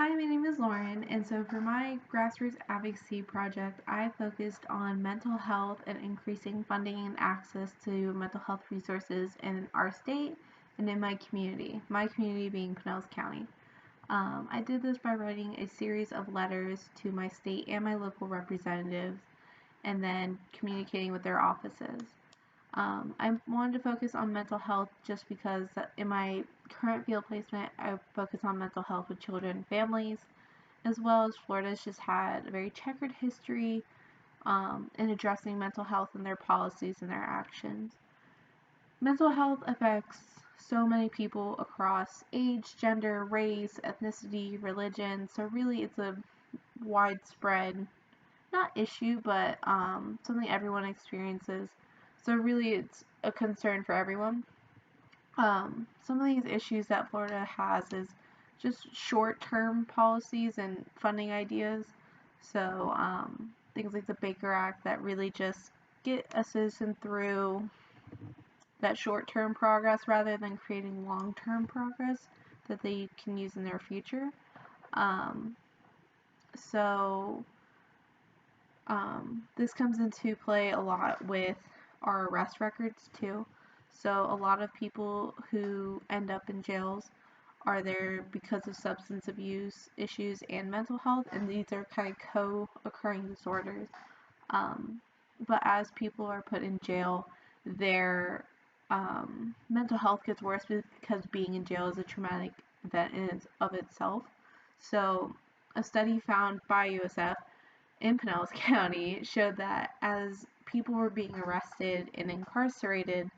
Hi, my name is Lauren, and so for my Grassroots Advocacy project, I focused on mental health and increasing funding and access to mental health resources in our state and in my community being Pinellas County. I did this by writing a series of letters to my state and my local representatives and then communicating with their offices. I wanted to focus on mental health just because in my current field placement, I focus on mental health with children and families, as well as Florida's just had a very checkered history in addressing mental health and their policies and their actions. Mental health affects so many people across age, gender, race, ethnicity, religion, so really it's a widespread, not issue, but something everyone experiences. So really, it's a concern for everyone. Some of these issues that Florida has is just short-term policies and funding ideas. So things like the Baker Act that really just get a citizen through that short-term progress rather than creating long-term progress that they can use in their future. Um, so this comes into play a lot with our arrest records too. So a lot of people who end up in jails are there because of substance abuse issues and mental health, and these are kind of co-occurring disorders. Um, but as people are put in jail, their mental health gets worse because being in jail is a traumatic event in of itself. So a study found by USF in Pinellas County showed that as people were being arrested and incarcerated,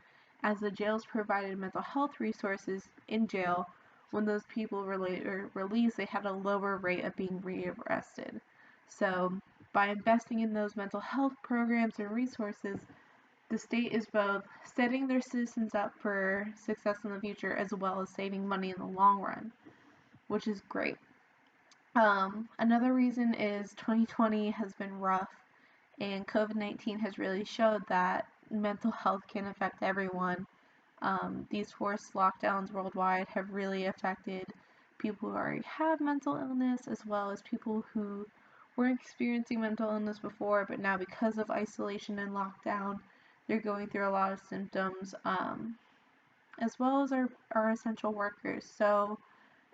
as the jails provided mental health resources in jail, when those people were later released, they had a lower rate of being rearrested. So, by investing in those mental health programs and resources, the state is both setting their citizens up for success in the future as well as saving money in the long run, which is great. Another reason is 2020 has been rough, and COVID-19 has really showed that mental health can affect everyone. These forced lockdowns worldwide have really affected people who already have mental illness, as well as people who weren't experiencing mental illness before, but now because of isolation and lockdown, they're going through a lot of symptoms, as well as our essential workers. So,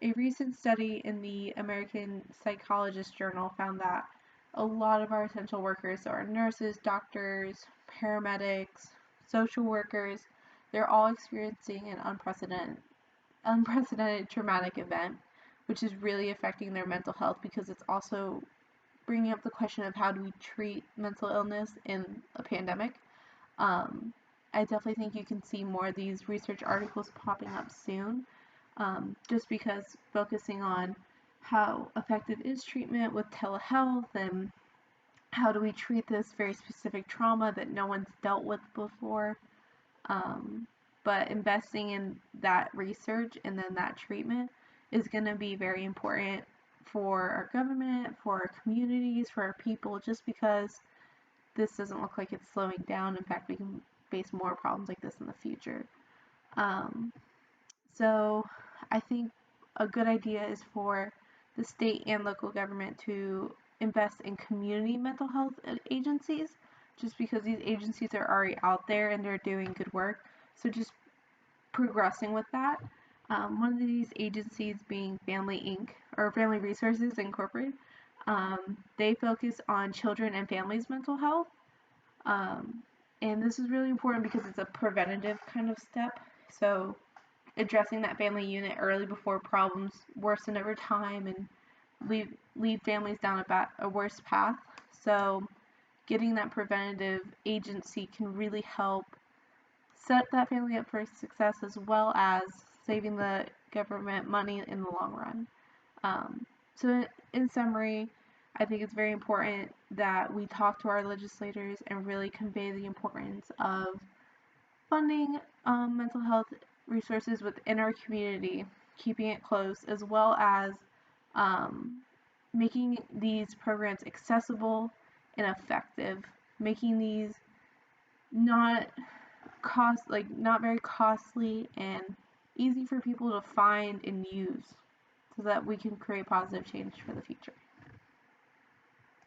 a recent study in the American Psychologist Journal found that a lot of our essential workers, so our nurses, doctors, paramedics, social workers, they're all experiencing an unprecedented traumatic event, which is really affecting their mental health because it's also bringing up the question of how do we treat mental illness in a pandemic. Um, I definitely think you can see more of these research articles popping up soon, just because focusing on how effective is treatment with telehealth and how do we treat this very specific trauma that no one's dealt with before. Um, but investing in that research and then that treatment is going to be very important for our government, for our communities, for our people, just because this doesn't look like it's slowing down. In fact, we can face more problems like this in the future. Um, so I think a good idea is for the state and local government to invest in community mental health agencies, just because these agencies are already out there and they're doing good work. So just progressing with that. One of these agencies being Family Inc. or Family Resources Incorporated. They focus on children and families' mental health. Um, and this is really important because it's a preventative kind of step. So addressing that family unit early before problems worsen over time and lead families down a worse path. So getting that preventative agency can really help set that family up for success as well as saving the government money in the long run. So in summary, I think it's very important that we talk to our legislators and really convey the importance of funding mental health resources within our community, keeping it close, as well as um, making these programs accessible and effective, making these not not very costly and easy for people to find and use. so that we can create positive change for the future.